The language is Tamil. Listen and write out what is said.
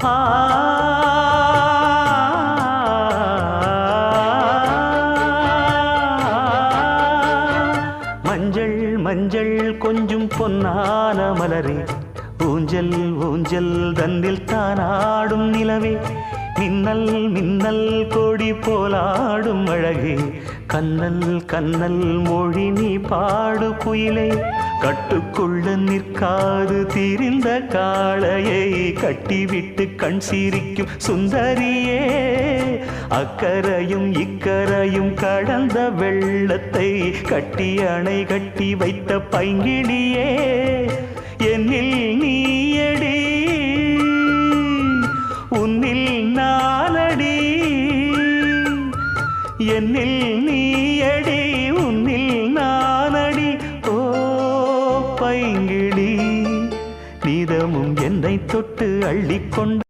ஆ மஞ்சள் மஞ்சள் கொஞ்சம் பொன்னான மலரே, ஊஞ்சல் ஊஞ்சல் தன்னில் தானாடும் நிலவே, மின்னல் மின்னல் கொடி போலாடும் அழகே, கண்ணல் கண்ணல் மொழி நீ பாடு குயிலே, கட்டுக்குள்ள நிற்காது திரிந்த காளையை கட்டிவிட்டு கண் சிரிக்கும் சுந்தரியே, அக்கரையும் இக்கரையும் கடந்த வெள்ளத்தை கட்டி அணை கட்டி வைத்த பைங்கிளியே, என்னில் நீயடி உன்னில் நானடி, என்னில் நீயடி உன்னில் நானடி. ஓ பைங்கிளி, நீதமும் என்னை தொட்டு அள்ளிக்கொண்டு